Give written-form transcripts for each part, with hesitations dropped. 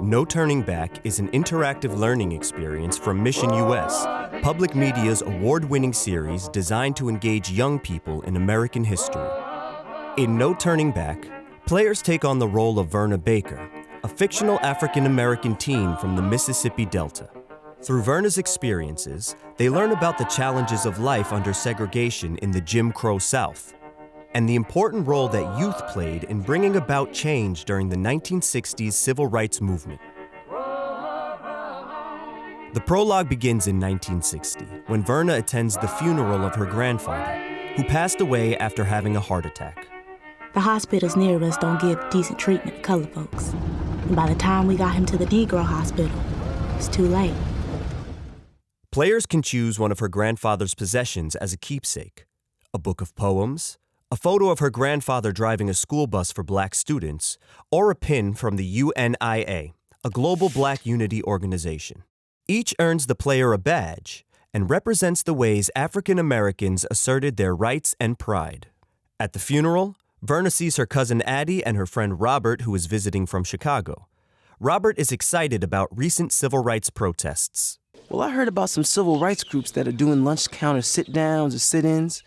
No Turning Back is an interactive learning experience from Mission US, public media's award-winning series designed to engage young people in American history. In No Turning Back, players take on the role of Verna Baker, a fictional African-American teen from the Mississippi Delta. Through Verna's experiences, they learn about the challenges of life under segregation in the Jim Crow South, and the important role that youth played in bringing about change during the 1960s civil rights movement. The prologue begins in 1960, when Verna attends the funeral of her grandfather, who passed away after having a heart attack. The hospitals near us don't give decent treatment to colored folks. And by the time we got him to the Negro hospital, it's too late. Players can choose one of her grandfather's possessions as a keepsake: a book of poems, a photo of her grandfather driving a school bus for black students, or a pin from the UNIA, a global black unity organization. Each earns the player a badge and represents the ways African Americans asserted their rights and pride. At the funeral, Verna sees her cousin Addie and her friend Robert, who is visiting from Chicago. Robert is excited about recent civil rights protests. Well, I heard about some civil rights groups that are doing lunch counter sit-downs or sit-ins.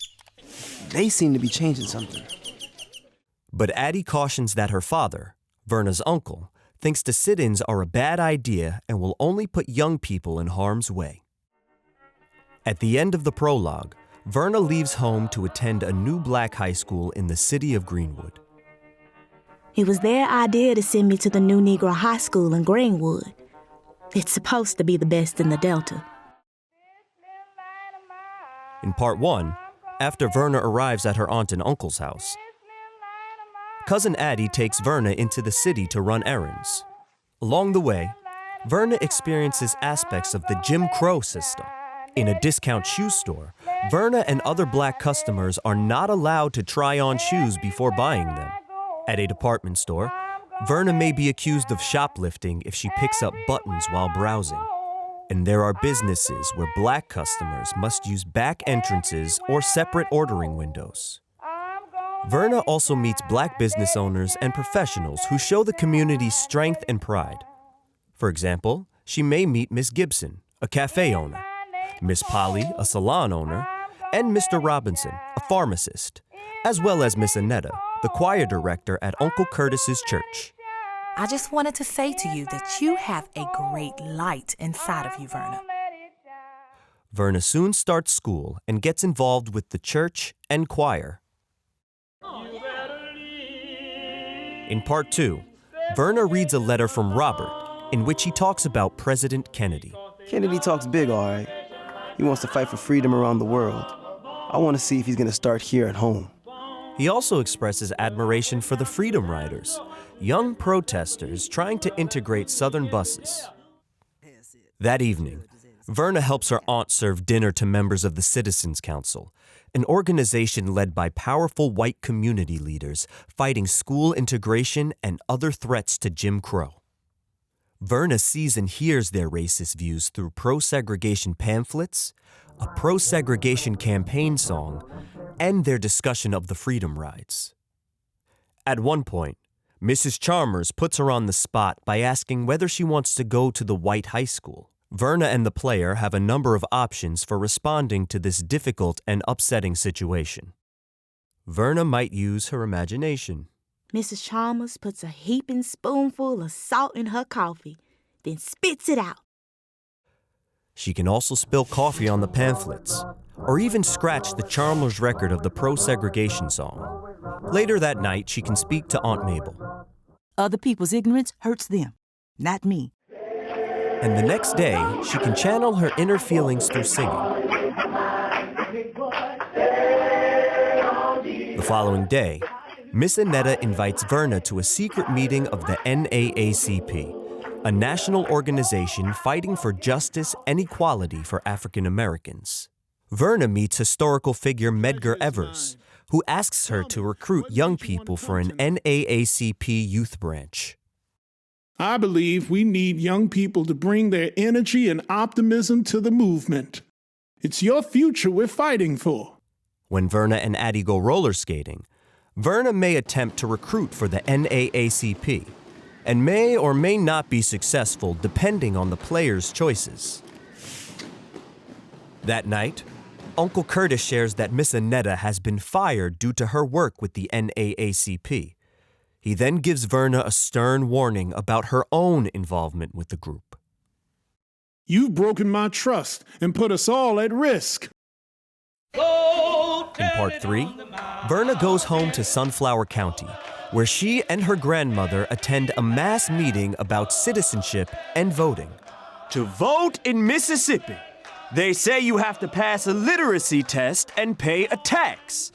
They seem to be changing something. But Addie cautions that her father, Verna's uncle, thinks the sit-ins are a bad idea and will only put young people in harm's way. At the end of the prologue, Verna leaves home to attend a new black high school in the city of Greenwood. It was their idea to send me to the new Negro high school in Greenwood. It's supposed to be the best in the Delta. In part 1, after Verna arrives at her aunt and uncle's house, cousin Addie takes Verna into the city to run errands. Along the way, Verna experiences aspects of the Jim Crow system. In a discount shoe store, Verna and other black customers are not allowed to try on shoes before buying them. At a department store, Verna may be accused of shoplifting if she picks up buttons while browsing. And there are businesses where black customers must use back entrances or separate ordering windows. Verna also meets black business owners and professionals who show the community's strength and pride. For example, she may meet Miss Gibson, a cafe owner, Miss Polly, a salon owner, and Mr. Robinson, a pharmacist, as well as Miss Annetta, the choir director at Uncle Curtis's church. I just wanted to say to you that you have a great light inside of you, Verna. Verna soon starts school and gets involved with the church and choir. In part 2, Verna reads a letter from Robert in which he talks about President Kennedy. Kennedy talks big, all right. He wants to fight for freedom around the world. I want to see if he's going to start here at home. He also expresses admiration for the Freedom Riders, young protesters trying to integrate Southern buses. That evening, Verna helps her aunt serve dinner to members of the Citizens Council, an organization led by powerful white community leaders fighting school integration and other threats to Jim Crow. Verna sees and hears their racist views through pro-segregation pamphlets, a pro-segregation campaign song, and their discussion of the Freedom Rides. At one point, Mrs. Chalmers puts her on the spot by asking whether she wants to go to the white high school. Verna and the player have a number of options for responding to this difficult and upsetting situation. Verna might use her imagination. Mrs. Chalmers puts a heaping spoonful of salt in her coffee, then spits it out. She can also spill coffee on the pamphlets, or even scratch the Chalmers record of the pro-segregation song. Later that night, she can speak to Aunt Mabel. Other people's ignorance hurts them, not me. And the next day, she can channel her inner feelings through singing. The following day, Miss Annetta invites Verna to a secret meeting of the NAACP, a national organization fighting for justice and equality for African Americans. Verna meets historical figure Medgar Evers, who asks her to recruit young people for an NAACP youth branch. I believe we need young people to bring their energy and optimism to the movement. It's your future we're fighting for. When Verna and Addie go roller skating, Verna may attempt to recruit for the NAACP, and may or may not be successful depending on the player's choices. That night, Uncle Curtis shares that Miss Annetta has been fired due to her work with the NAACP. He then gives Verna a stern warning about her own involvement with the group. You've broken my trust and put us all at risk. In part 3, Verna goes home to Sunflower County, where she and her grandmother attend a mass meeting about citizenship and voting. To vote in Mississippi, they say you have to pass a literacy test and pay a tax.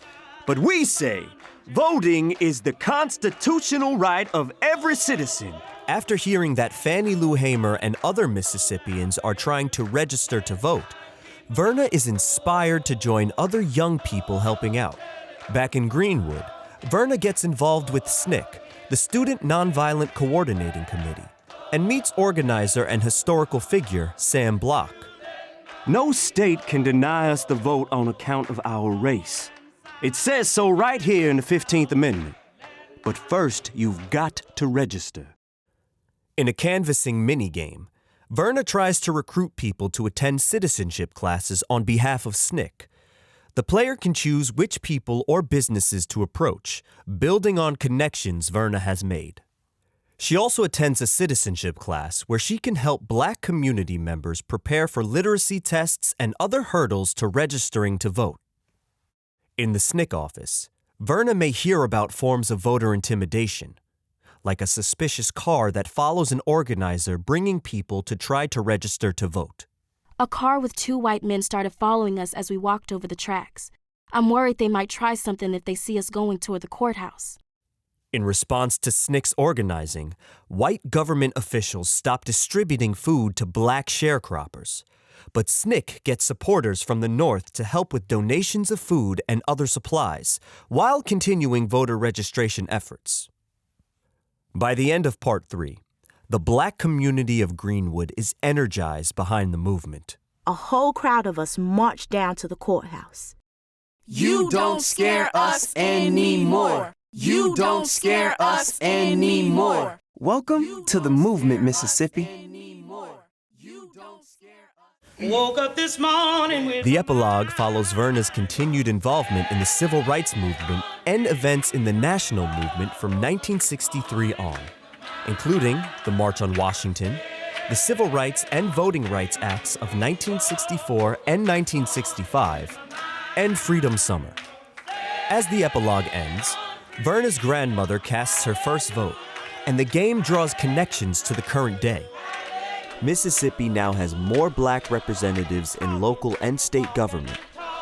But we say voting is the constitutional right of every citizen. After hearing that Fannie Lou Hamer and other Mississippians are trying to register to vote, Verna is inspired to join other young people helping out. Back in Greenwood, Verna gets involved with SNCC, the Student Nonviolent Coordinating Committee, and meets organizer and historical figure Sam Block. No state can deny us the vote on account of our race. It says so right here in the 15th Amendment. But first, you've got to register. In a canvassing minigame, Verna tries to recruit people to attend citizenship classes on behalf of SNCC. The player can choose which people or businesses to approach, building on connections Verna has made. She also attends a citizenship class where she can help Black community members prepare for literacy tests and other hurdles to registering to vote. In the SNCC office, Verna may hear about forms of voter intimidation, like a suspicious car that follows an organizer bringing people to try to register to vote. A car with 2 white men started following us as we walked over the tracks. I'm worried they might try something if they see us going toward the courthouse. In response to SNCC's organizing, white government officials stopped distributing food to Black sharecroppers. But SNCC gets supporters from the North to help with donations of food and other supplies, while continuing voter registration efforts. By the end of Part 3, the Black community of Greenwood is energized behind the movement. A whole crowd of us marched down to the courthouse. You don't scare us anymore. You don't scare us anymore. Welcome to the movement, Mississippi. Woke up this morning with The epilogue follows Verna's continued involvement in the civil rights movement and events in the national movement from 1963 on, including the March on Washington, the Civil Rights and Voting Rights Acts of 1964 and 1965, and Freedom Summer. As the epilogue ends, Verna's grandmother casts her first vote, and the game draws connections to the current day. Mississippi now has more Black representatives in local and state government,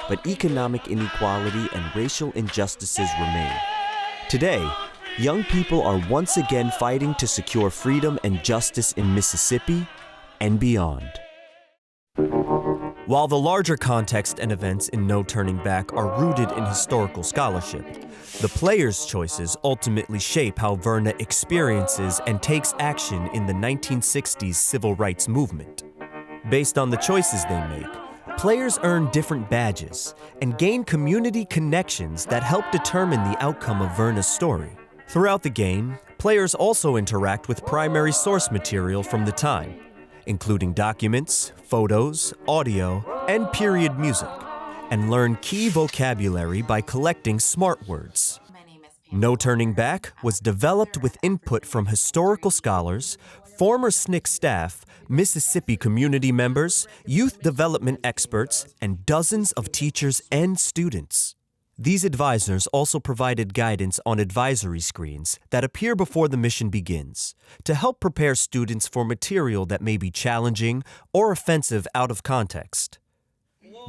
but economic inequality and racial injustices remain. Today, young people are once again fighting to secure freedom and justice in Mississippi and beyond. While the larger context and events in No Turning Back are rooted in historical scholarship, the player's choices ultimately shape how Verna experiences and takes action in the 1960s civil rights movement. Based on the choices they make, players earn different badges and gain community connections that help determine the outcome of Verna's story. Throughout the game, players also interact with primary source material from the time, including documents, photos, audio, and period music, and learn key vocabulary by collecting smart words. No Turning Back was developed with input from historical scholars, former SNCC staff, Mississippi community members, youth development experts, and dozens of teachers and students. These advisors also provided guidance on advisory screens that appear before the mission begins to help prepare students for material that may be challenging or offensive out of context.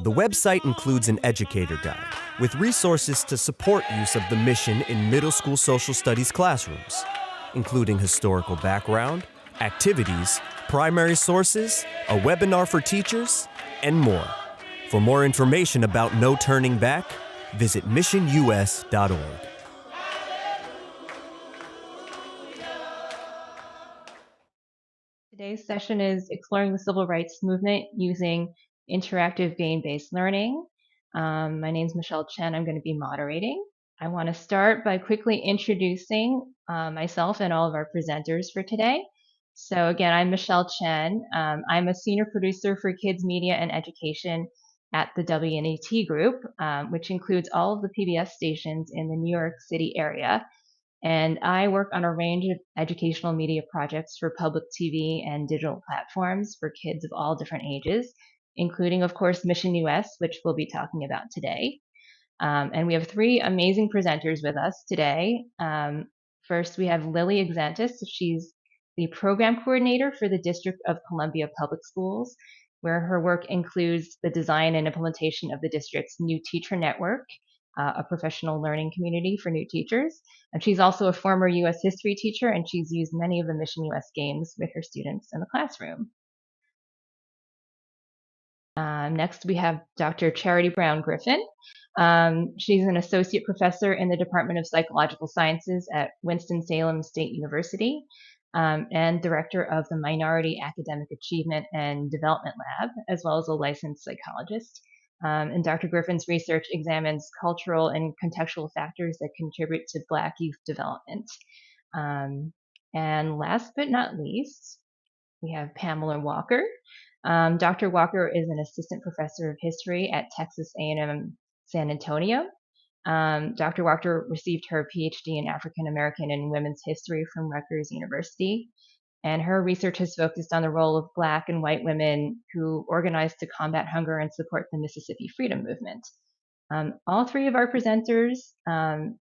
The website includes an educator guide with resources to support use of the mission in middle school social studies classrooms, including historical background, activities, primary sources, a webinar for teachers, and more. For more information about No Turning Back, visit missionus.org. Today's session is exploring the civil rights movement using interactive game-based learning. My name is Michelle Chen. I'm going to be moderating. I want to start by quickly introducing myself and all of our presenters for today. So again, I'm Michelle Chen. I'm a senior producer for kids, media, and education at the WNET Group, which includes all of the PBS stations in the New York City area. And I work on a range of educational media projects for public TV and digital platforms for kids of all different ages, including, of course, Mission US, which we'll be talking about today. And we have three amazing presenters with us today. First, we have Lily Exantis. She's the program coordinator for the District of Columbia Public Schools, where her work includes the design and implementation of the district's new teacher network, a professional learning community for new teachers. And she's also a former U.S. history teacher, and she's used many of the Mission U.S. games with her students in the classroom. Next, we have Dr. Charity Brown Griffin. She's an associate professor in the Department of Psychological Sciences at Winston-Salem State University and director of the Minority Academic Achievement and Development Lab, as well as a licensed psychologist. And Dr. Griffin's research examines cultural and contextual factors that contribute to Black youth development. And last but not least, we have Pamela Walker. Dr. Walker is an assistant professor of history at Texas A&M San Antonio. Dr. Walker received her PhD in African American and Women's History from Rutgers University, and her research has focused on the role of Black and white women who organized to combat hunger and support the Mississippi Freedom Movement. All three of our presenters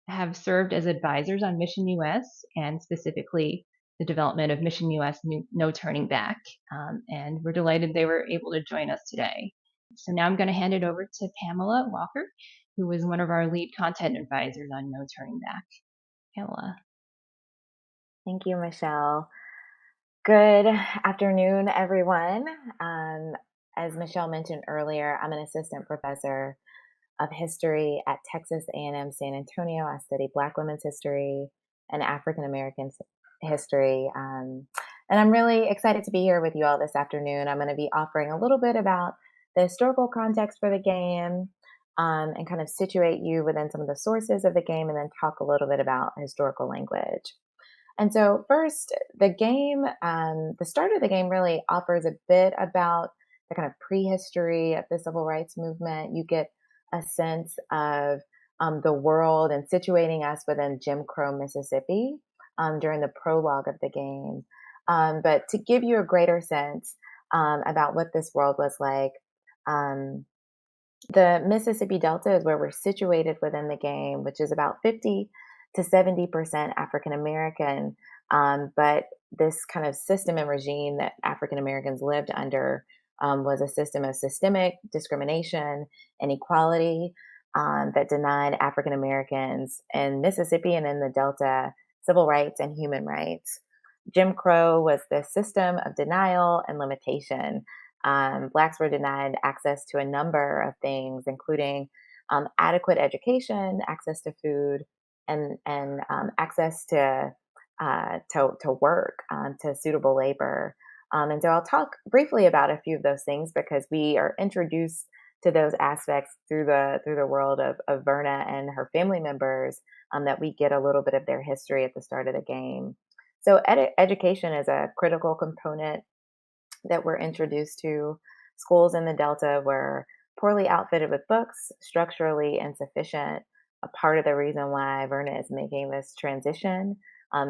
have served as advisors on Mission US and specifically the development of Mission US No Turning Back. And we're delighted they were able to join us today. So now I'm going to hand it over to Pamela Walker, who was one of our lead content advisors on No Turning Back. Pamela. Thank you, Michelle. Good afternoon, everyone. As Michelle mentioned earlier, I'm an assistant professor of history at Texas A&M San Antonio. I study Black women's history and African American history. And I'm really excited to be here with you all this afternoon. I'm going to be offering a little bit about the historical context for the game and kind of situate you within some of the sources of the game, and then talk a little bit about historical language. And so first, the game, the start of the game really offers a bit about the kind of prehistory of the civil rights movement. You get a sense of the world and situating us within Jim Crow, Mississippi during the prologue of the game. But to give you a greater sense about what this world was like, the Mississippi Delta is where we're situated within the game, which is about 50 to 70% African American. But this kind of system and regime that African Americans lived under was a system of systemic discrimination, inequality that denied African Americans in Mississippi and in the Delta civil rights and human rights. Jim Crow was the system of denial and limitation. Blacks were denied access to a number of things, including adequate education, access to food, and access to work, to suitable labor. And so I'll talk briefly about a few of those things because we are introduced to those aspects through the world of Verna and her family members, that we get a little bit of their history at the start of the game. So education is a critical component that we're introduced to. Schools in the Delta were poorly outfitted with books, structurally insufficient. A part of the reason why Verna is making this transition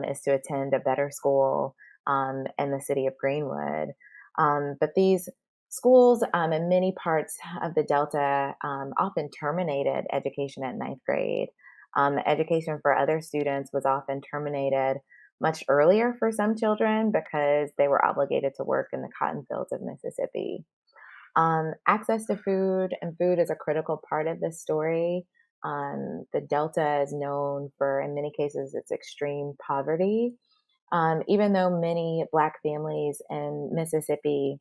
is to attend a better school in the city of Greenwood. But these schools in many parts of the Delta often terminated education at ninth grade. Education for other students was often terminated much earlier for some children because they were obligated to work in the cotton fields of Mississippi. Access to food, and food is a critical part of this story. The Delta is known for, in many cases, its extreme poverty. Even though many Black families in Mississippi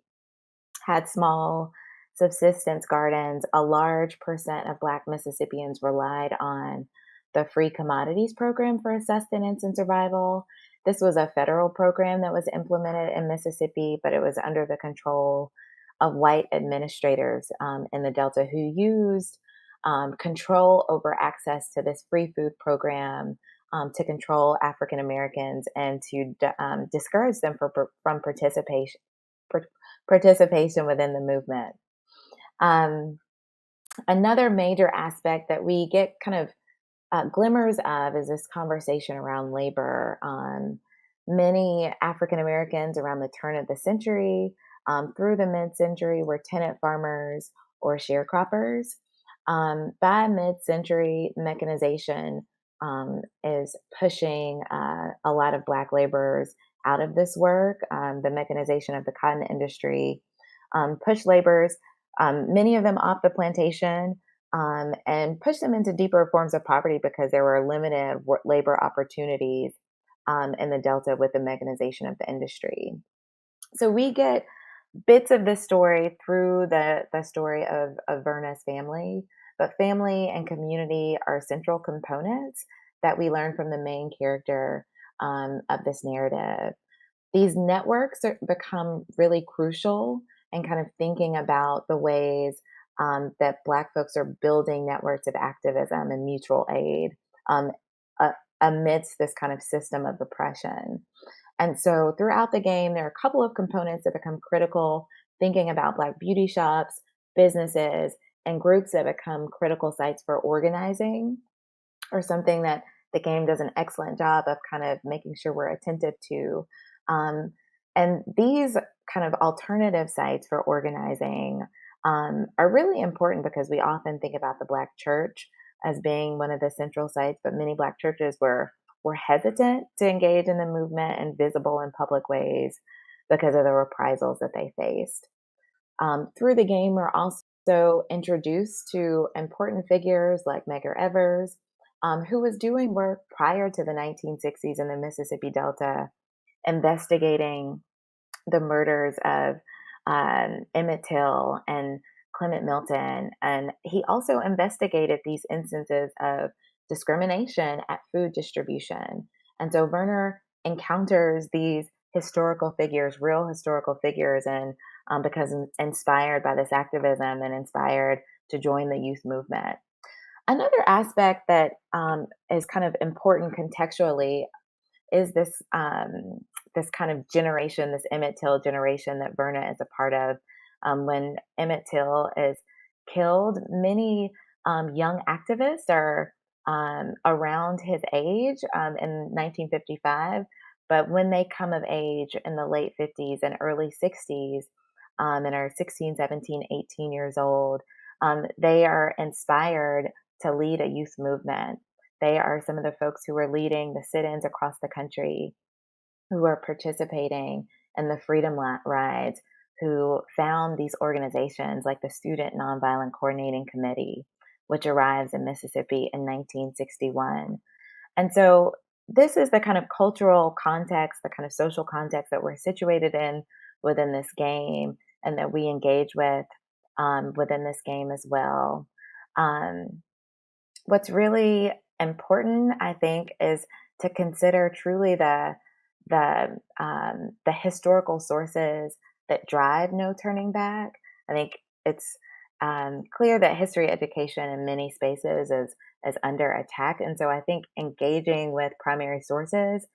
had small subsistence gardens, a large percent of Black Mississippians relied on the Free Commodities Program for sustenance and survival. This was a federal program that was implemented in Mississippi, but it was under the control of white administrators in the Delta who used control over access to this free food program, to control African Americans and to discourage them from participation within the movement. Another major aspect that we get kind of glimmers of is this conversation around labor. Many African Americans around the turn of the century through the mid-century were tenant farmers or sharecroppers. By mid-century, mechanization is pushing a lot of Black laborers out of this work. The mechanization of the cotton industry pushed laborers, many of them off the plantation, and push them into deeper forms of poverty because there were limited labor opportunities in the Delta with the mechanization of the industry. So we get bits of this story through the story of Verna's family, but family and community are central components that we learn from the main character of this narrative. These networks become really crucial in kind of thinking about the ways that Black folks are building networks of activism and mutual aid amidst this kind of system of oppression. And so throughout the game, there are a couple of components that become critical, thinking about Black beauty shops, businesses, and groups that become critical sites for organizing, or something that the game does an excellent job of kind of making sure we're attentive to. And these kind of alternative sites for organizing are really important because we often think about the Black church as being one of the central sites, but many Black churches were hesitant to engage in the movement in visible and public ways because of the reprisals that they faced. Through the game, we're also introduced to important figures like Medgar Evers, who was doing work prior to the 1960s in the Mississippi Delta, investigating the murders of Emmett Till and Clement Milton. And he also investigated these instances of discrimination at food distribution. And so Werner encounters these historical figures, real historical figures, and because inspired by this activism and inspired to join the youth movement. Another aspect that is kind of important contextually is this this kind of generation, this Emmett Till generation that Verna is a part of. When Emmett Till is killed, many young activists are around his age in 1955, but when they come of age in the late 50s and early 60s and are 16, 17, 18 years old, they are inspired to lead a youth movement. They are some of the folks who are leading the sit-ins across the country, who are participating in the freedom rides, who found these organizations like the Student Nonviolent Coordinating Committee, which arrives in Mississippi in 1961. And so this is the kind of cultural context, the kind of social context that we're situated in within this game and that we engage with within this game as well. What's really important, I think, is to consider truly the historical sources that drive No Turning Back. I think it's clear that history education in many spaces is under attack, and so I think engaging with primary sources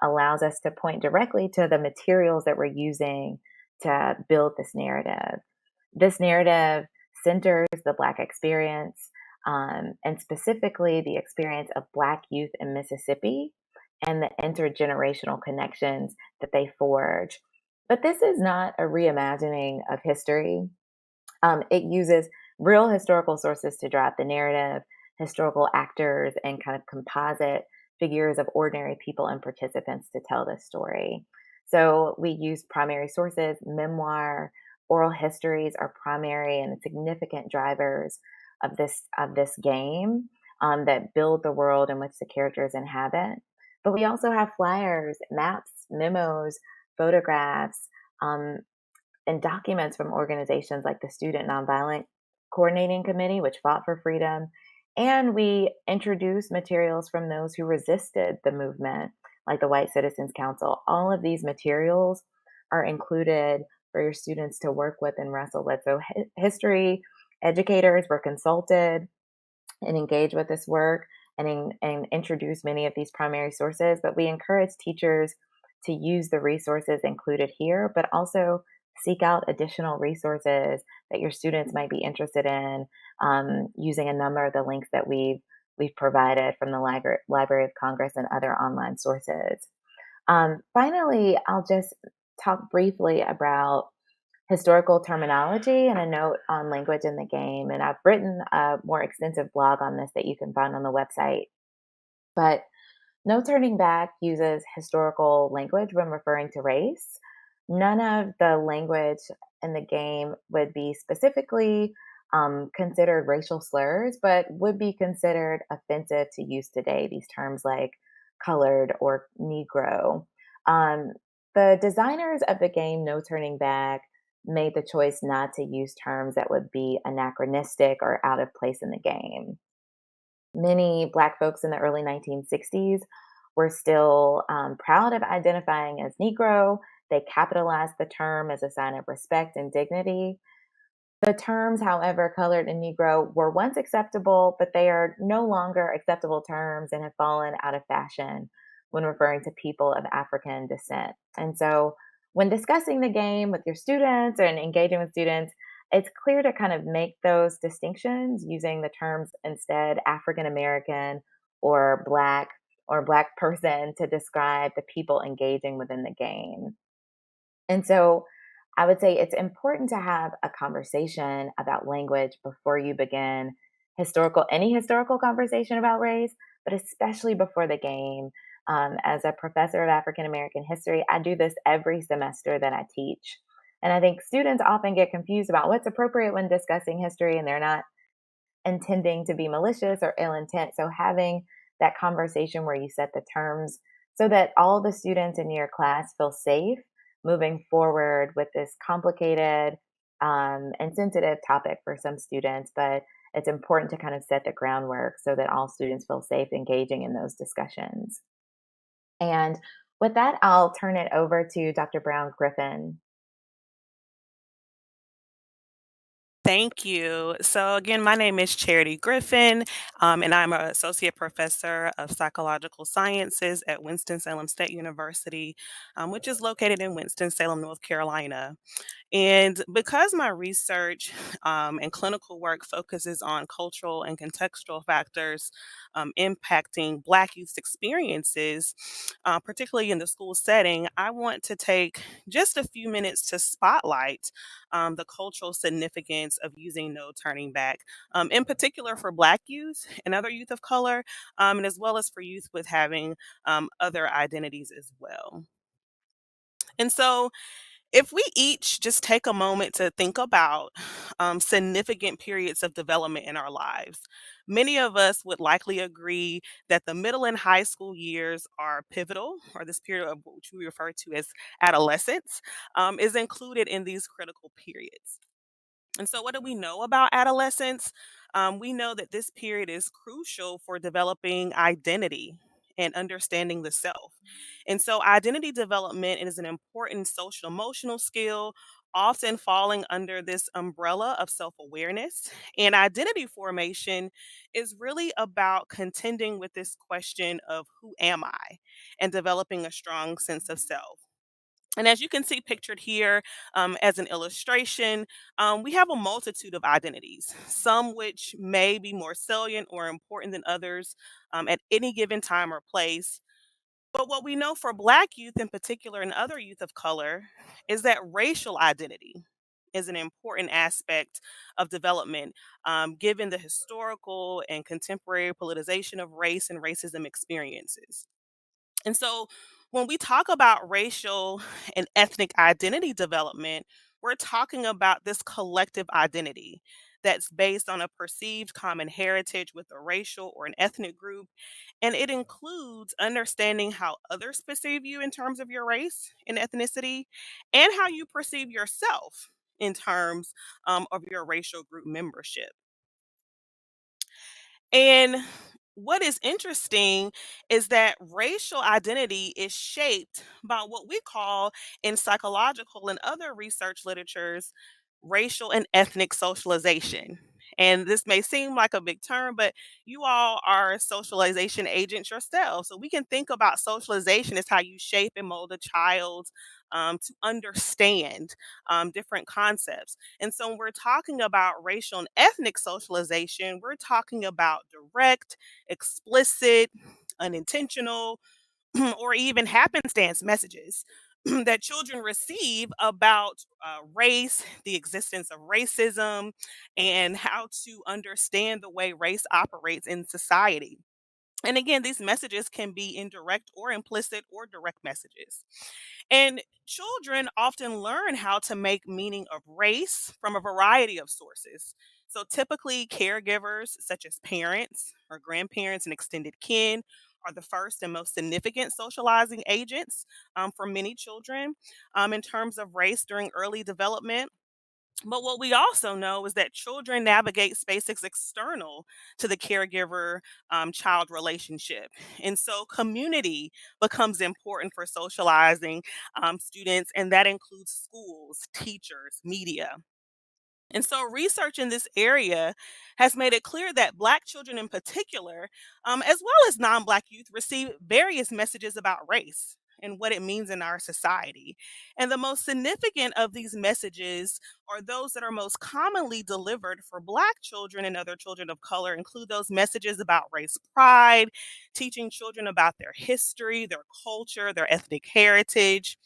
allows us to point directly to the materials that we're using to build this narrative. This narrative centers the Black experience, and specifically the experience of Black youth in Mississippi and the intergenerational connections that they forge. But this is not a reimagining of history. It uses real historical sources to drive the narrative, historical actors, and kind of composite figures of ordinary people and participants to tell this story. So we use primary sources, memoir, oral histories are primary and significant drivers of this game that build the world in which the characters inhabit. But we also have flyers, maps, memos, photographs, and documents from organizations like the Student Nonviolent Coordinating Committee, which fought for freedom. And we introduce materials from those who resisted the movement, like the White Citizens Council. All of these materials are included for your students to work with and wrestle with. So history Educators were consulted and engage with this work and introduce many of these primary sources. But we encourage teachers to use the resources included here, but also seek out additional resources that your students might be interested in, using a number of the links that we've provided from the Library of Congress and other online sources. Finally, I'll just talk briefly about historical terminology and a note on language in the game. And I've written a more extensive blog on this that you can find on the website. But No Turning Back uses historical language when referring to race. None of the language in the game would be specifically considered racial slurs, but would be considered offensive to use today. These terms like colored or Negro. Um, the designers of the game No Turning Back made the choice not to use terms that would be anachronistic or out of place in the game. Many Black folks in the early 1960s were still proud of identifying as Negro. They capitalized the term as a sign of respect and dignity. The terms, however, colored and Negro were once acceptable, but they are no longer acceptable terms and have fallen out of fashion when referring to people of African descent. And so, when discussing the game with your students and engaging with students, it's clear to kind of make those distinctions using the terms instead African American or Black person to describe the people engaging within the game. And so I would say it's important to have a conversation about language before you begin any historical conversation about race, but especially before the game. As a professor of African American history, I do this every semester that I teach. And I think students often get confused about what's appropriate when discussing history, and they're not intending to be malicious or ill intent. So having that conversation where you set the terms so that all the students in your class feel safe moving forward with this complicated and sensitive topic for some students, but it's important to kind of set the groundwork so that all students feel safe engaging in those discussions. And with that, I'll turn it over to Dr. Brown Griffin. Thank you. So, again, my name is Charity Griffin, and I'm an associate professor of psychological sciences at Winston-Salem State University, which is located in Winston-Salem, North Carolina. And because my research and clinical work focuses on cultural and contextual factors impacting Black youth experiences, particularly in the school setting, I want to take just a few minutes to spotlight the cultural significance of using No Turning Back, in particular for Black youth and other youth of color, and as well as for youth with having other identities as well. And so, if we each just take a moment to think about significant periods of development in our lives, many of us would likely agree that the middle and high school years are pivotal, or this period of which we refer to as adolescence, is included in these critical periods. And so, what do we know about adolescence? We know that this period is crucial for developing identity and understanding the self. And so, identity development is an important social emotional skill, often falling under this umbrella of self awareness. And identity formation is really about contending with this question of who am I and developing a strong sense of self. And as you can see pictured here as an illustration, we have a multitude of identities, some which may be more salient or important than others at any given time or place. But what we know for Black youth in particular and other youth of color is that racial identity is an important aspect of development, given the historical and contemporary politicization of race and racism experiences. And so when we talk about racial and ethnic identity development, we're talking about this collective identity that's based on a perceived common heritage with a racial or an ethnic group. And it includes understanding how others perceive you in terms of your race and ethnicity, and how you perceive yourself in terms of your racial group membership. And what is interesting is that racial identity is shaped by what we call in psychological and other research literatures racial and ethnic socialization. And this may seem like a big term, but you all are socialization agents yourselves. So we can think about socialization as how you shape and mold a child to understand different concepts. And so when we're talking about racial and ethnic socialization, we're talking about direct, explicit, unintentional, or even happenstance messages that children receive about race, the existence of racism, and how to understand the way race operates in society. And again, these messages can be indirect or implicit or direct messages. And children often learn how to make meaning of race from a variety of sources. So typically, caregivers such as parents or grandparents and extended kin are the first and most significant socializing agents for many children in terms of race during early development. But what we also know is that children navigate spaces external to the caregiver child relationship. And so community becomes important for socializing students, and that includes schools, teachers, media. And so, research in this area has made it clear that Black children in particular, as well as non Black youth, receive various messages about race and what it means in our society. And the most significant of these messages, or those that are most commonly delivered for Black children and other children of color, include those messages about race pride, teaching children about their history, their culture, their ethnic heritage,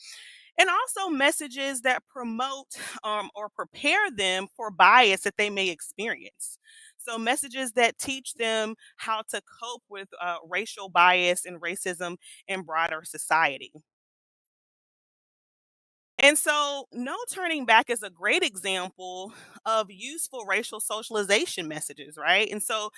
and also messages that promote or prepare them for bias that they may experience. So, messages that teach them how to cope with racial bias and racism in broader society. And so, No Turning Back is a great example of useful racial socialization messages, right? And so,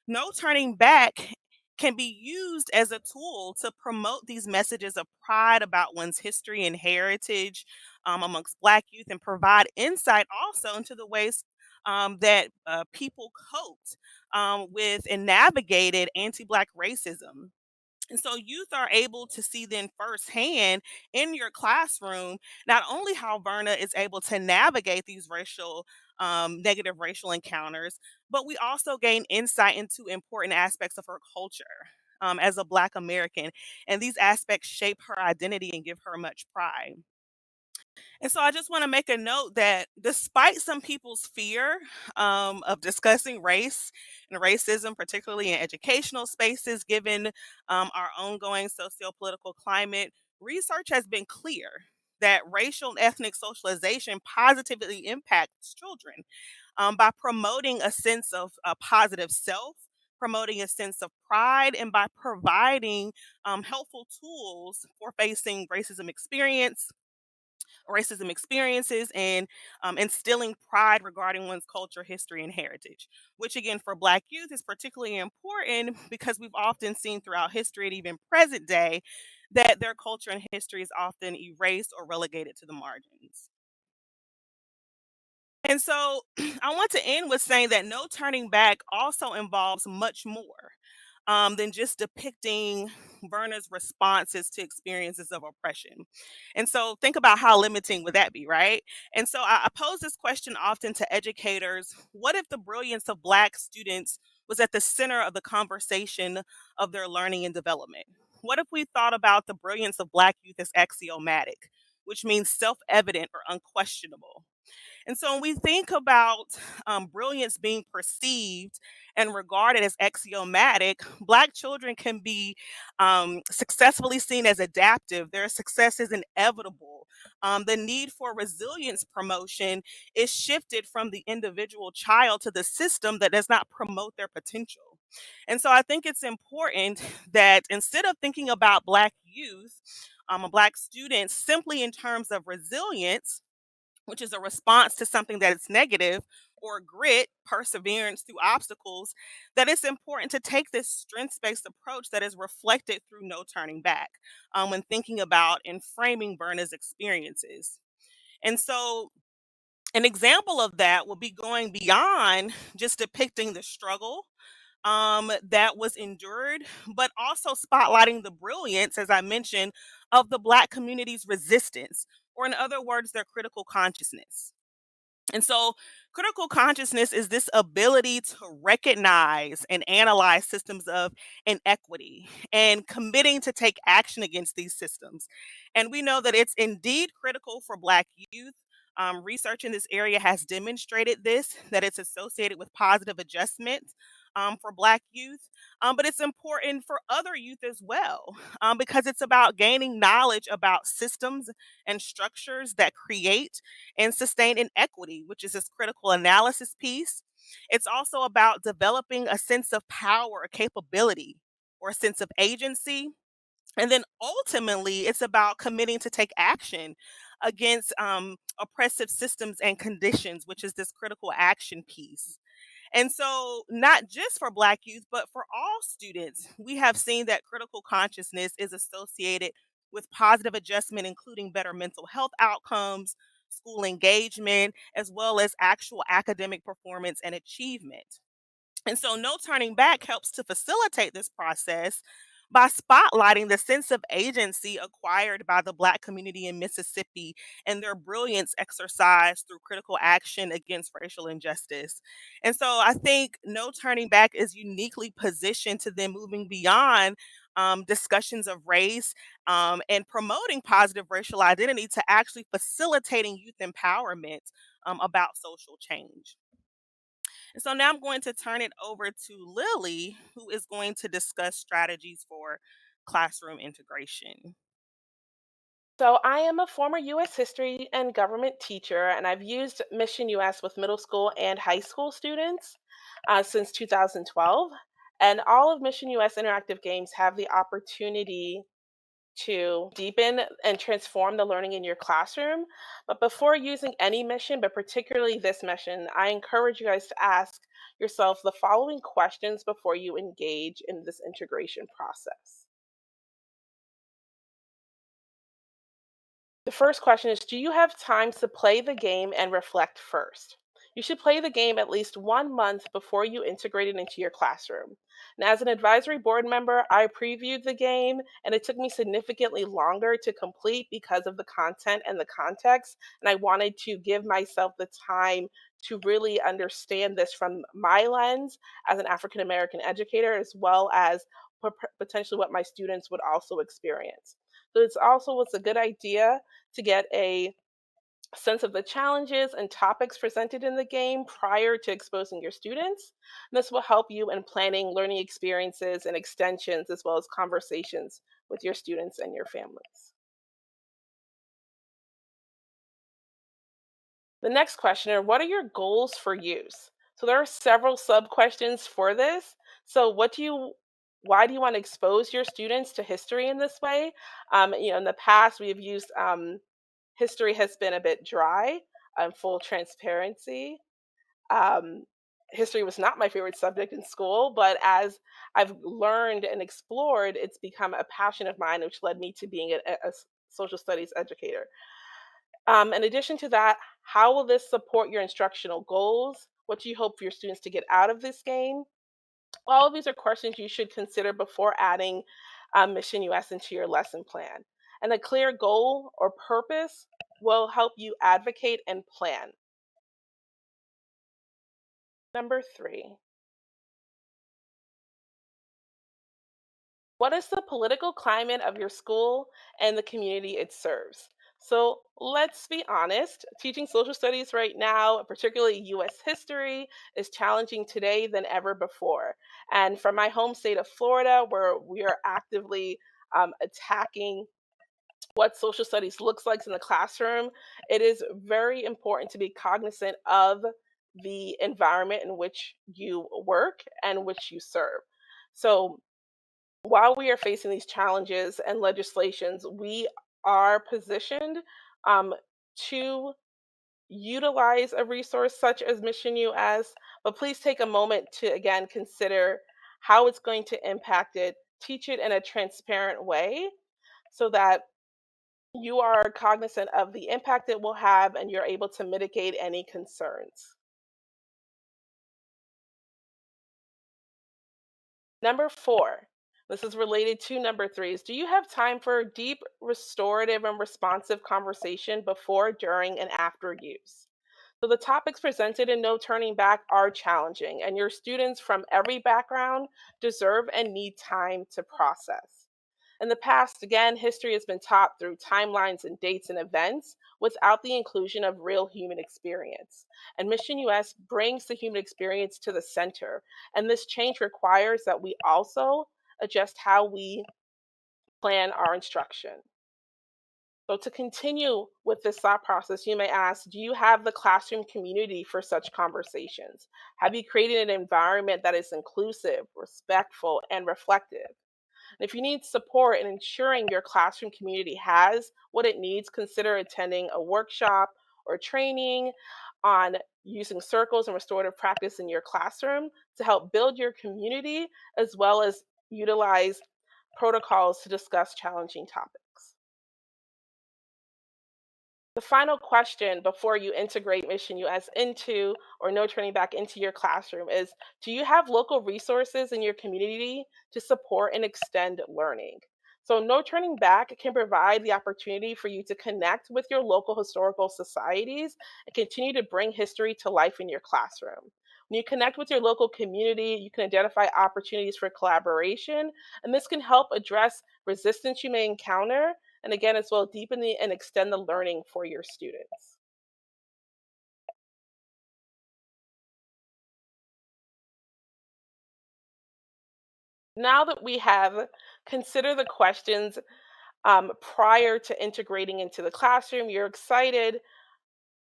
No Turning Back can be used as a tool to promote these messages of pride about one's history and heritage amongst Black youth, and provide insight also into the ways that people coped with and navigated anti Black racism. And so youth are able to see then firsthand in your classroom not only how Verna is able to navigate these negative racial encounters, but we also gain insight into important aspects of her culture as a Black American. And these aspects shape her identity and give her much pride. And so I just want to make a note that despite some people's fear of discussing race and racism, particularly in educational spaces, given our ongoing socio-political climate, research has been clear that racial and ethnic socialization positively impacts children by promoting a sense of a positive self, promoting a sense of pride, and by providing helpful tools for facing racism experiences, and instilling pride regarding one's culture, history, and heritage, which again for Black youth is particularly important because we've often seen throughout history and even present day that their culture and history is often erased or relegated to the margins. And so I want to end with saying that No Turning Back also involves much more than just depicting Verna's responses to experiences of oppression. And so think about how limiting would that be, right? And so I pose this question often to educators: what if the brilliance of Black students was at the center of the conversation of their learning and development? What if we thought about the brilliance of Black youth as axiomatic, which means self evident or unquestionable? And so when we think about brilliance being perceived and regarded as axiomatic, Black children can be successfully seen as adaptive. Their success is inevitable. The need for resilience promotion is shifted from the individual child to the system that does not promote their potential. And so I think it's important that instead of thinking about Black youth, Black students simply in terms of resilience, which is a response to something that is negative, or grit, perseverance through obstacles, that it's important to take this strengths based approach that is reflected through No Turning Back when thinking about and framing Verna's experiences. And so, an example of that will be going beyond just depicting the struggle that was endured, but also spotlighting the brilliance, as I mentioned, of the Black community's resistance, or in other words, their critical consciousness. And so, critical consciousness is this ability to recognize and analyze systems of inequity and committing to take action against these systems. And we know that it's indeed critical for Black youth. Research in this area has demonstrated this, that it's associated with positive adjustment for Black youth. But it's important for other youth as well, because it's about gaining knowledge about systems and structures that create and sustain inequity, which is this critical analysis piece. It's also about developing a sense of power, a capability, or a sense of agency. And then ultimately, it's about committing to take action against oppressive systems and conditions, which is this critical action piece. And so, not just for Black youth, but for all students, we have seen that critical consciousness is associated with positive adjustment, including better mental health outcomes, school engagement, as well as actual academic performance and achievement. And so, no turning back helps to facilitate this process by spotlighting the sense of agency acquired by the Black community in Mississippi and their brilliance exercised through critical action against racial injustice. And so, I think No Turning Back is uniquely positioned to then moving beyond discussions of race and promoting positive racial identity to actually facilitating youth empowerment about social change. And so now I'm going to turn it over to Lily, who is going to discuss strategies for classroom integration. So, I am a former US history and government teacher, and I've used Mission US with middle school and high school students since 2012. And all of Mission US interactive games have the opportunity to deepen and transform the learning in your classroom. But before using any mission, but particularly this mission, I encourage you guys to ask yourself the following questions before you engage in this integration process. The first question is, do you have time to play the game and reflect first? You should play the game at least 1 month before you integrate it into your classroom. And as an advisory board member, I previewed the game and it took me significantly longer to complete because of the content and the context. And I wanted to give myself the time to really understand this from my lens as an African American educator, as well as potentially what my students would also experience. So it's also what's a good idea to get a sense of the challenges and topics presented in the game prior to exposing your students. And this will help you in planning learning experiences and extensions, as well as conversations with your students and your families. The next question are, what are your goals for use? So there are several sub questions for this. So why do you want to expose your students to history in this way? In the past, we have used history has been a bit dry. Full transparency. Um, History was not my favorite subject in school, but as I've learned and explored, it's become a passion of mine, which led me to being a social studies educator. In addition to that, how will this support your instructional goals? What do you hope for your students to get out of this game? All of these are questions you should consider before adding Mission US into your lesson plan. And a clear goal or purpose will help you advocate and plan. Number 3, what is the political climate of your school and the community it serves? So let's be honest, teaching social studies right now, particularly US history, is challenging today than ever before. And from my home state of Florida, where we are actively attacking what social studies looks like in the classroom, it is very important to be cognizant of the environment in which you work and which you serve. So while we are facing these challenges and legislations, we are positioned um, to utilize a resource such as Mission US, but please take a moment to again consider how it's going to impact it, teach it in a transparent way so that you are cognizant of the impact it will have and you're able to mitigate any concerns. Number 4, this is related to number 3, is do you have time for deep, restorative, and responsive conversation before, during, and after use? So the topics presented in No Turning Back are challenging, and your students from every background deserve and need time to process. In the past, again, history has been taught through timelines and dates and events without the inclusion of real human experience. And Mission US brings the human experience to the center. And this change requires that we also adjust how we plan our instruction. So, to continue with this thought process, you may ask, do you have the classroom community for such conversations? Have you created an environment that is inclusive, respectful, and reflective? And if you need support in ensuring your classroom community has what it needs, consider attending a workshop or training on using circles and restorative practice in your classroom to help build your community, as well as utilize protocols to discuss challenging topics. The final question before you integrate Mission US into or No Turning Back into your classroom is, do you have local resources in your community to support and extend learning? So, No Turning Back can provide the opportunity for you to connect with your local historical societies and continue to bring history to life in your classroom. When you connect with your local community, you can identify opportunities for collaboration, and this can help address resistance you may encounter, and again, as well, deepen and extend the learning for your students. Now that we have considered the questions prior to integrating into the classroom, you're excited,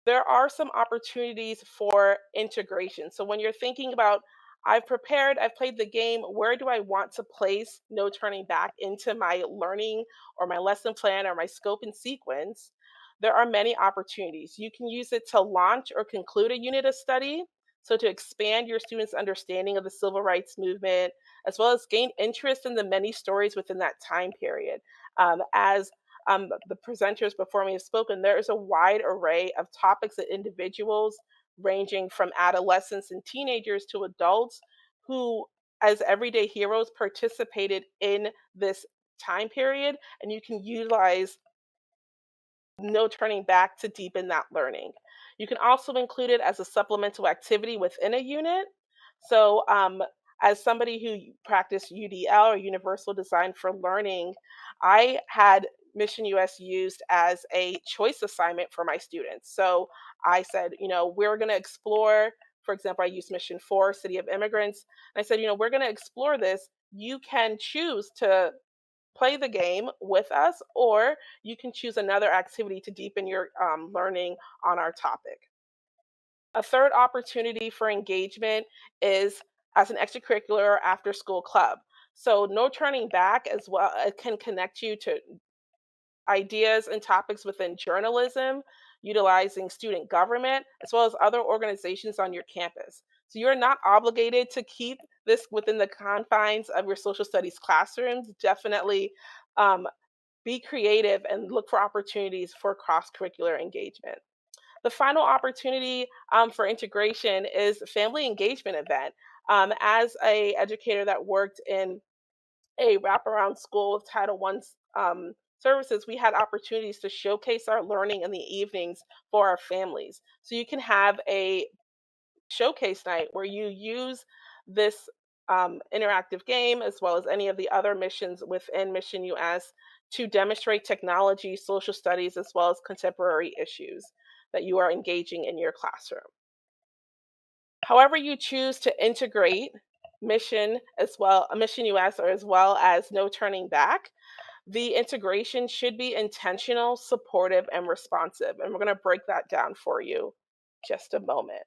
there are some opportunities for integration. So when you're thinking about, I've prepared, I've played the game, where do I want to place No Turning Back into my learning or my lesson plan or my scope and sequence? There are many opportunities. You can use it to launch or conclude a unit of study. So to expand your students' understanding of the civil rights movement, as well as gain interest in the many stories within that time period. As the presenters before me have spoken, there is a wide array of topics that individuals, ranging from adolescents and teenagers to adults, who, as everyday heroes, participated in this time period, and you can utilize No Turning Back to deepen that learning. You can also include it as a supplemental activity within a unit. So, as somebody who practiced UDL or Universal Design for Learning, I had Mission US used as a choice assignment for my students. So I said, we're going to explore, for example, I used Mission 4, City of Immigrants. And I said, we're going to explore this. You can choose to play the game with us, or you can choose another activity to deepen your learning on our topic. A third opportunity for engagement is as an extracurricular or after school club. So, No Turning Back as well can connect you to ideas and topics within journalism, utilizing student government, as well as other organizations on your campus. So you're not obligated to keep this within the confines of your social studies classrooms. Definitely um, be creative and look for opportunities for cross curricular engagement. The final opportunity for integration is family engagement event. As a educator that worked in a wraparound school with Title One services, we had opportunities to showcase our learning in the evenings for our families. So you can have a showcase night where you use this interactive game, as well as any of the other missions within Mission US, to demonstrate technology, social studies, as well as contemporary issues that you are engaging in your classroom. However you choose to integrate Mission US, or as well as No Turning Back, the integration should be intentional, supportive, and responsive. And we're going to break that down for you just a moment.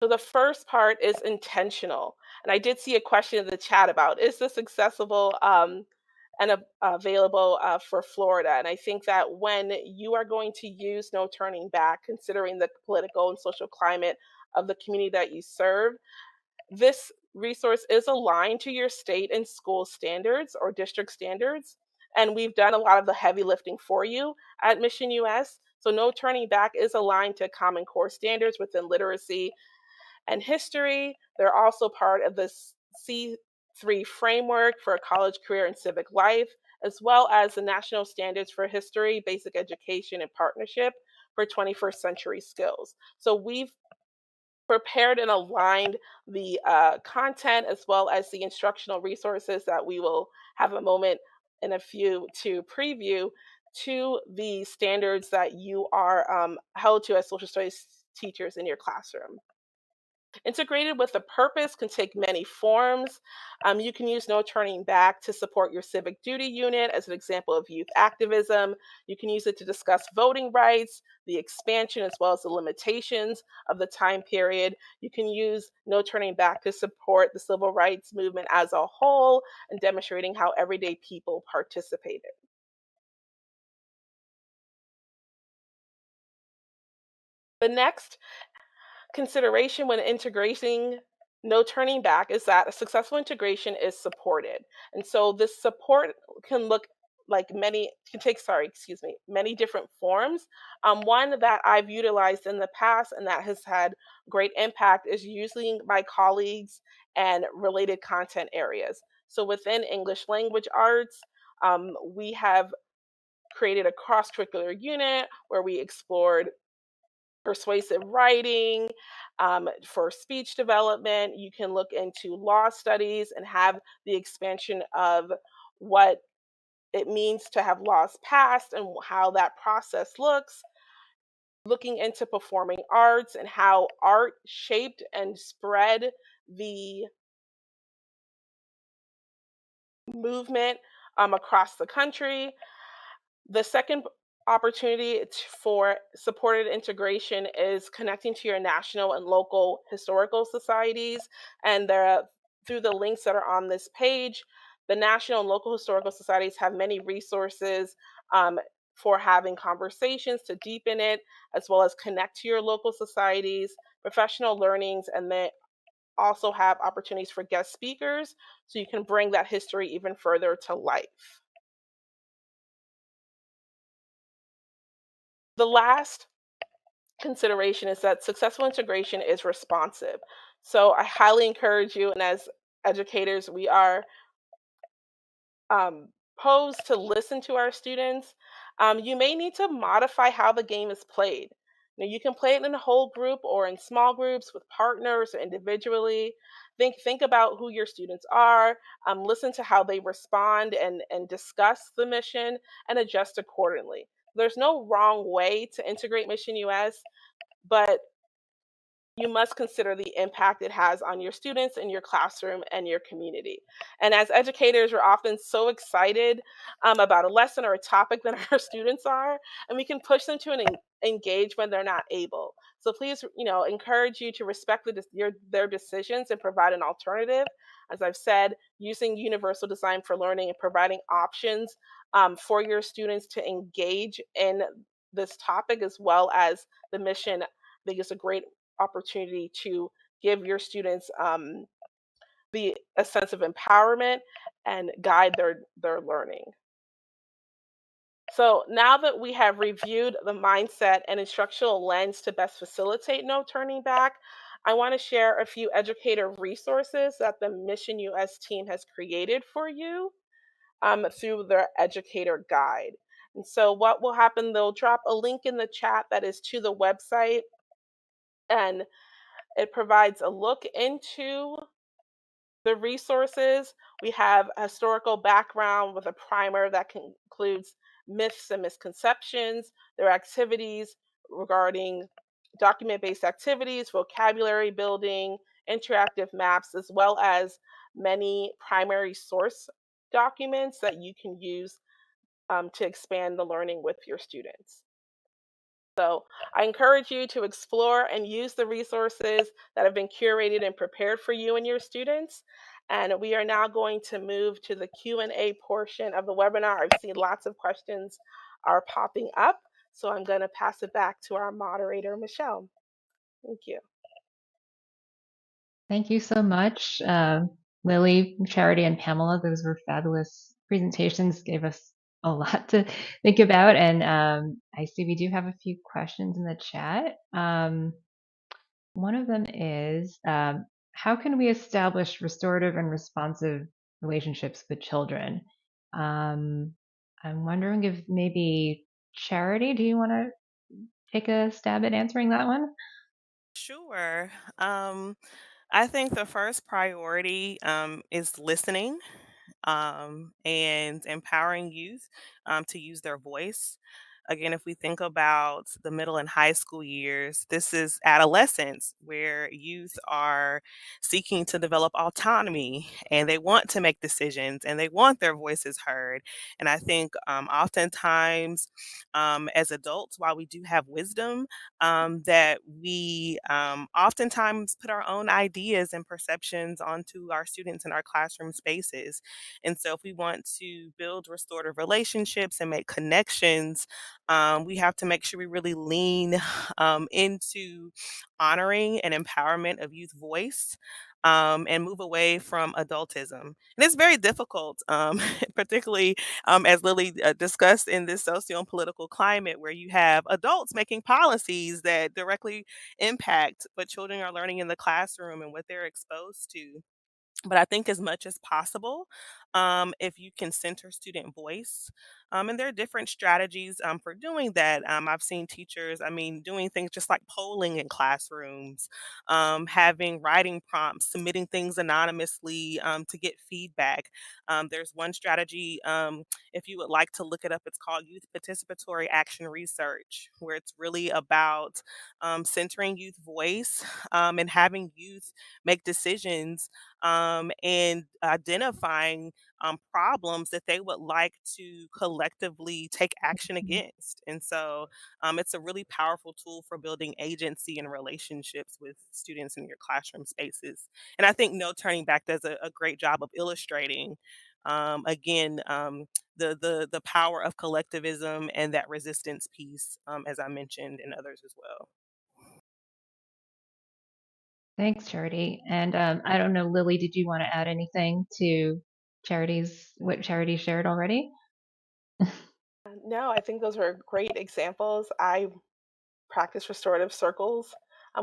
So the first part is intentional. And I did see a question in the chat about, is this accessible and available for Florida? And I think that when you are going to use No Turning Back, considering the political and social climate of the community that you serve, this resource is aligned to your state and school standards or district standards. And we've done a lot of the heavy lifting for you at Mission US. So No Turning Back is aligned to Common Core standards within literacy and history. They're also part of the C3 framework for a college career and civic life, as well as the national standards for history, basic education, and partnership for 21st century skills. So we've prepared and aligned the content as well as the instructional resources that we will have a moment in a few to preview to the standards that you are held to as social studies teachers in your classroom. Integrated with a purpose can take many forms. You can use No Turning Back to support your civic duty unit as an example of youth activism. You can use it to discuss voting rights, the expansion as well as the limitations of the time period. You can use No Turning Back to support the civil rights movement as a whole and demonstrating how everyday people participated. The next consideration when integrating No Turning Back is that a successful integration is supported. And so this support can look like many can take sorry excuse me many different forms. One that I've utilized in the past and that has had great impact is using my colleagues and related content areas. So within English language arts, we have created a cross curricular unit where we explored persuasive writing, for speech development. You can look into law studies and have the expansion of what it means to have laws passed and how that process looks. Looking into performing arts and how art shaped and spread the movement across the country. The second opportunity for supported integration is connecting to your national and local historical societies. And through the links that are on this page, the national and local historical societies have many resources for having conversations to deepen it, as well as connect to your local societies, professional learnings, and they also have opportunities for guest speakers so you can bring that history even further to life. The last consideration is that successful integration is responsive. So I highly encourage you, and as educators, we are posed to listen to our students. You may need to modify how the game is played. You can play it in a whole group or in small groups with partners or individually. Think about who your students are, listen to how they respond and discuss the mission and adjust accordingly. There's no wrong way to integrate Mission US, but you must consider the impact it has on your students and your classroom and your community. And as educators, we're often so excited about a lesson or a topic that our students are, and we can push them to engage when they're not able. So please, encourage you to respect their decisions and provide an alternative. As I've said, using universal design for learning and providing options for your students to engage in this topic as well as the mission, I think is a great opportunity to give your students a sense of empowerment and guide their learning. So now that we have reviewed the mindset and instructional lens to best facilitate No Turning Back, I want to share a few educator resources that the Mission US team has created for you through their educator guide. And so what will happen, they'll drop a link in the chat that is to the website, and it provides a look into the resources. We have a historical background with a primer that includes myths and misconceptions, their activities regarding document-based activities, vocabulary building, interactive maps, as well as many primary source documents that you can use to expand the learning with your students. So I encourage you to explore and use the resources that have been curated and prepared for you and your students. And we are now going to move to the Q&A portion of the webinar. I've seen lots of questions are popping up, so I'm going to pass it back to our moderator, Michelle. Thank you. Thank you so much, Lily, Charity, and Pamela. Those were fabulous presentations, gave us a lot to think about. And I see we do have a few questions in the chat. One of them is, how can we establish restorative and responsive relationships with children? I'm wondering if maybe Charity, do you want to take a stab at answering that one? Sure. I think the first priority is listening and empowering youth to use their voice. Again, if we think about the middle and high school years, this is adolescence where youth are seeking to develop autonomy and they want to make decisions and they want their voices heard. And I think oftentimes as adults, while we do have wisdom, that we oftentimes put our own ideas and perceptions onto our students in our classroom spaces. And so, if we want to build restorative relationships and make connections, we have to make sure we really lean into honoring and empowerment of youth voice. And move away from adultism. And it's very difficult, particularly as Lily discussed in this socio and political climate where you have adults making policies that directly impact what children are learning in the classroom and what they're exposed to. But I think as much as possible, if you can center student voice, and there are different strategies for doing that. I've seen teachers, I mean, doing things just like polling in classrooms, having writing prompts, submitting things anonymously to get feedback. There's one strategy, if you would like to look it up, it's called Youth Participatory Action Research, where it's really about centering youth voice and having youth make decisions and identifying problems that they would like to collectively take action against. And so it's a really powerful tool for building agency and relationships with students in your classroom spaces. And I think No Turning Back does a great job of illustrating. Again, the power of collectivism and that resistance piece, as I mentioned, and others as well. Thanks, Charity. And I don't know, Lily, did you want to add anything to what Charity shared already? No, I think those were great examples. I practice restorative circles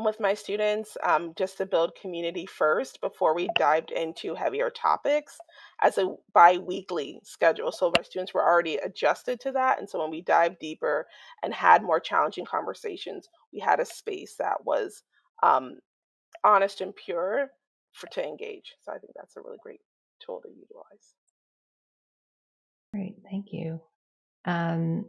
with my students just to build community first before we dived into heavier topics as a bi-weekly schedule. So my students were already adjusted to that. And so when we dived deeper and had more challenging conversations, we had a space that was um, honest and pure to engage. So I think that's a really great tool to utilize. Great, thank you. Um,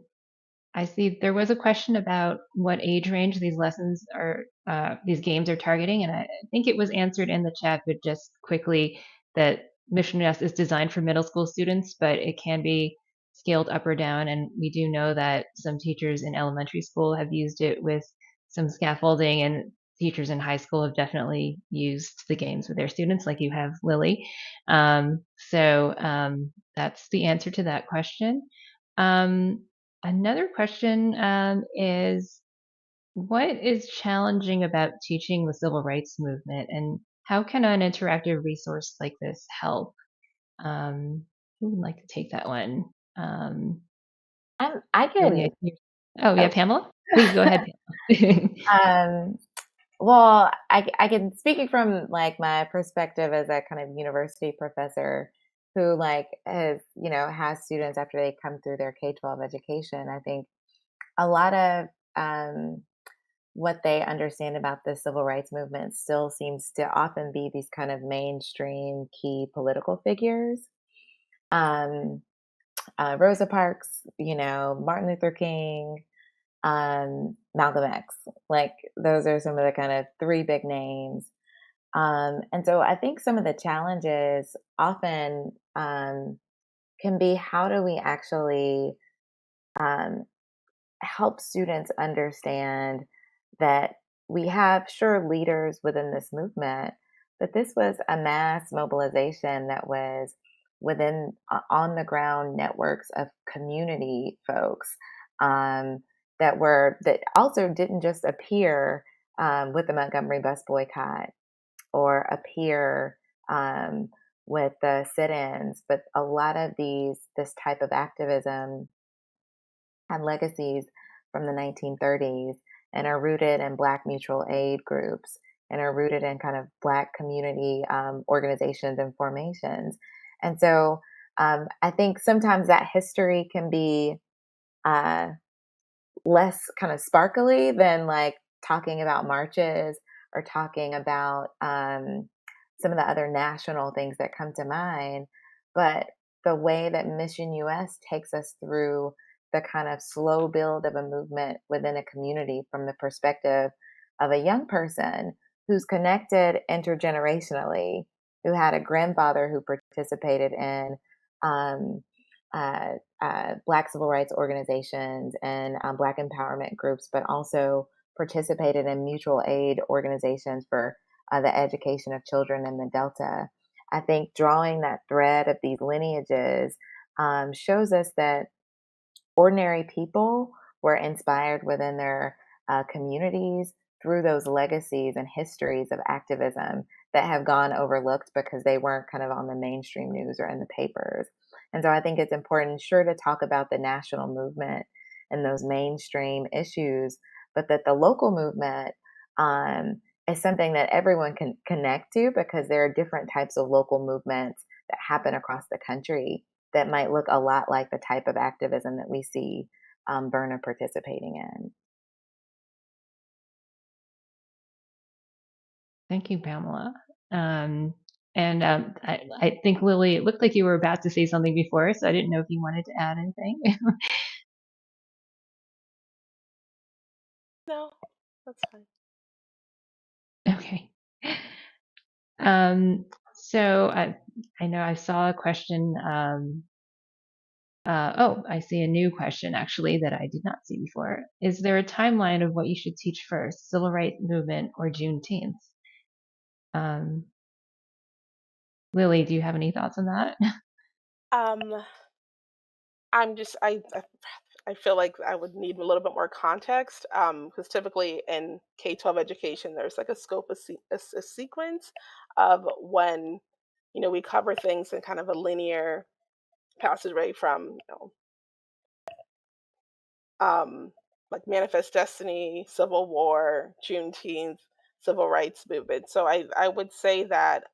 I see there was a question about what age range these games are targeting, and I think it was answered in the chat, but just quickly that Mission Nest is designed for middle school students, but it can be scaled up or down. And we do know that some teachers in elementary school have used it with some scaffolding, and teachers in high school have definitely used the games with their students, like you have, Lily. So that's the answer to that question. Um, Another question is what is challenging about teaching the civil rights movement, and how can an interactive resource like this help? Who would like to take that one? I can. Oh, yeah, Oh. Pamela? Please go ahead, Pamela. um, well, I can speaking from like my perspective as a kind of university professor who like has students after they come through their K-12 education. I think a lot of um, what they understand about the civil rights movement still seems to often be these kind of mainstream key political figures. Um, Rosa Parks, Martin Luther King, Malcolm X. Like those are some of the kind of three big names. And so I think some of the challenges often can be how do we actually um, help students understand that we have sure leaders within this movement, but this was a mass mobilization that was within on the ground networks of community folks that also didn't just appear with the Montgomery bus boycott or appear um, with the sit-ins, but a lot of this type of activism had legacies from the 1930s and are rooted in Black mutual aid groups and are rooted in kind of Black community organizations and formations. And so I think sometimes that history can be uh, less kind of sparkly than like talking about marches or talking about some of the other national things that come to mind. But the way that Mission US takes us through the kind of slow build of a movement within a community from the perspective of a young person who's connected intergenerationally, who had a grandfather who participated in um, uh, Black civil rights organizations and Black empowerment groups, but also participated in mutual aid organizations for the education of children in the Delta. I think drawing that thread of these lineages shows us that ordinary people were inspired within their communities through those legacies and histories of activism that have gone overlooked because they weren't kind of on the mainstream news or in the papers. And so I think it's important, sure, to talk about the national movement and those mainstream issues, but that the local movement is something that everyone can connect to because there are different types of local movements that happen across the country that might look a lot like the type of activism that we see Verna participating in. Thank you, Pamela. I think, Lily, it looked like you were about to say something before, so I didn't know if you wanted to add anything. No, that's fine. Okay. Um, so I know I saw a question. Oh, I see a new question actually that I did not see before. Is there a timeline of what you should teach first, civil rights movement or Juneteenth? Um, Lily, do you have any thoughts on that? Um, I'm just I feel like I would need a little bit more context because typically in K-12 education, there's like a scope, a sequence of when we cover things in kind of a linear passageway from um, like Manifest Destiny, Civil War, Juneteenth, Civil Rights Movement. So I would say that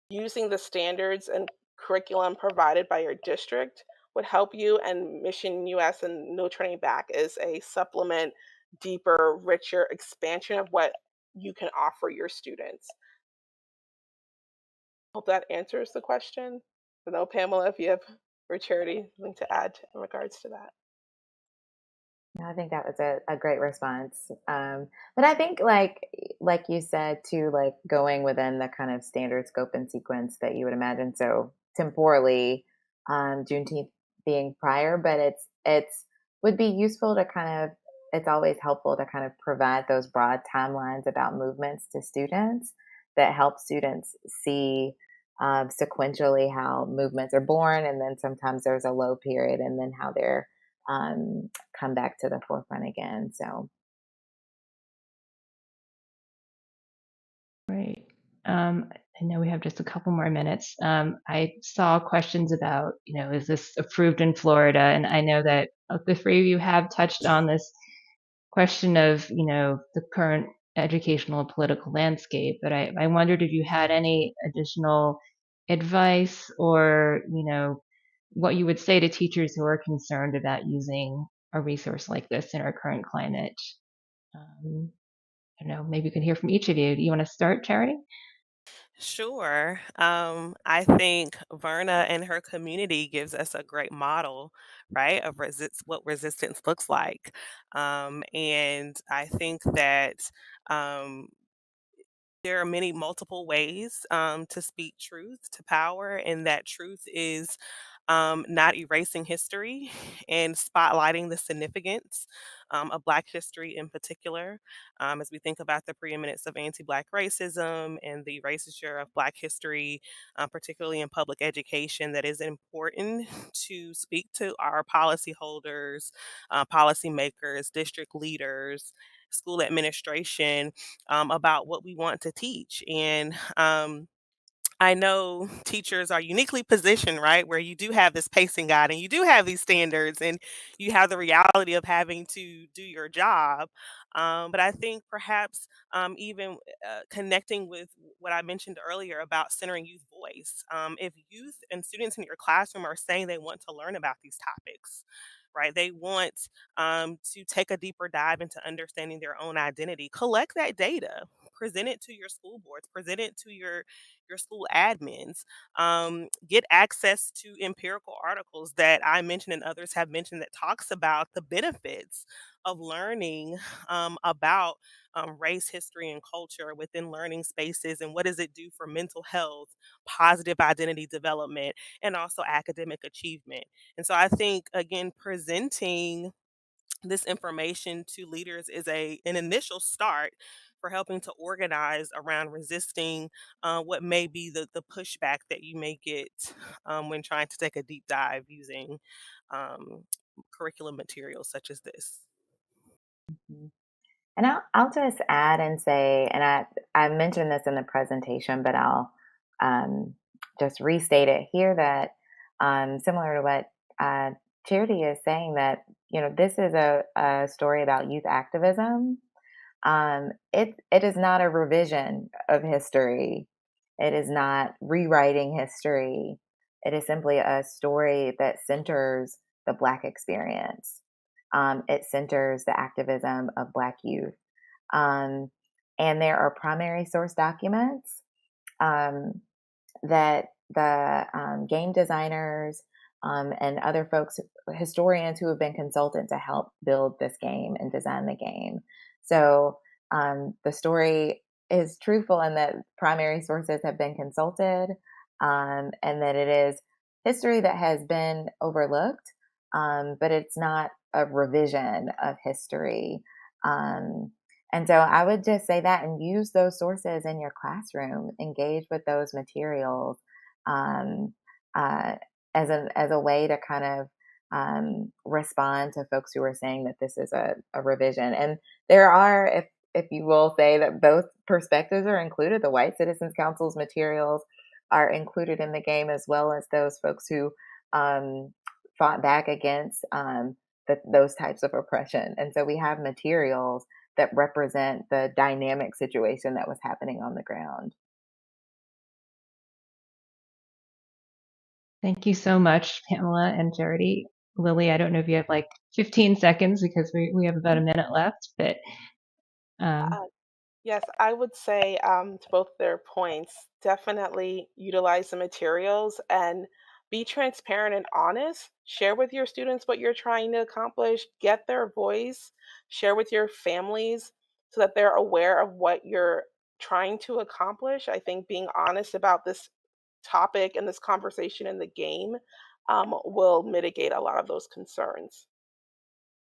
using the standards and curriculum provided by your district would help you, and Mission US and No Turning Back is a supplement, deeper, richer expansion of what you can offer your students. Hope that answers the question. I know, Pamela, if you have for Charity something to add in regards to that. No, I think that was a great response. But I think like you said too, like going within the kind of standard scope and sequence that you would imagine. So temporally, Juneteenth being prior, but it's would be useful to kind of it's always helpful to kind of provide those broad timelines about movements to students that help students see sequentially how movements are born, and then sometimes there's a low period, and then how they're come back to the forefront again. So, Right. I know we have just a couple more minutes. I saw questions about, is this approved in Florida? And I know that the three of you have touched on this question of, the current educational and political landscape. But I wondered if you had any additional advice or, what you would say to teachers who are concerned about using a resource like this in our current climate. Um, I don't know, maybe we can hear from each of you. Do you want to start, Charity? Sure. I think Verna and her community gives us a great model, right, of what resistance looks like. And I think that um, there are many multiple ways to speak truth to power, and that truth is not erasing history and spotlighting the significance of Black history in particular. As we think about the preeminence of anti Black racism and the erasure of Black history, particularly in public education, that is important to speak to our policyholders, policymakers, district leaders, school administration about what we want to teach. And I know teachers are uniquely positioned, right, where you do have this pacing guide and you do have these standards and you have the reality of having to do your job. But I think perhaps even connecting with what I mentioned earlier about centering youth voice. If youth and students in your classroom are saying they want to learn about these topics, right? They want to take a deeper dive into understanding their own identity. Collect that data, present it to your school boards, present it to your school admins, get access to empirical articles that I mentioned and others have mentioned that talks about the benefits of learning about race, history, and culture within learning spaces, and what does it do for mental health, positive identity development, and also academic achievement. And so I think, again, presenting this information to leaders is an initial start for helping to organize around resisting what may be the pushback that you may get when trying to take a deep dive using um, curriculum materials such as this. Mhm. And I'll just add and say, and I mentioned this in the presentation, but I'll um, just restate it here that similar to what uh, Charity is saying, that this is a story about youth activism. It is not a revision of history. It is not rewriting history. It is simply a story that centers the Black experience. It centers the activism of Black youth. Um, and there are primary source documents um, that the game designers and other folks, historians who have been consulted to help build this game and design the game. So the story is truthful in that primary sources have been consulted and that it is history that has been overlooked, but it's not a revision of history. Um, and so I would just say that and use those sources in your classroom, engage with those materials um, uh, as a way to kind of respond to folks who are saying that this is a revision. And there are, if you will say that both perspectives are included, the White Citizens Council's materials are included in the game, as well as those folks who fought back against those types of oppression. And so we have materials that represent the dynamic situation that was happening on the ground. Thank you so much, Pamela and Charity. Lily, I don't know if you have like 15 seconds because we have about a minute left, but um, Uh, Yes, I would say to both their points, definitely utilize the materials and be transparent and honest. Share with your students what you're trying to accomplish, get their voice, share with your families so that they're aware of what you're trying to accomplish. I think being honest about this topic and this conversation in the game will mitigate a lot of those concerns.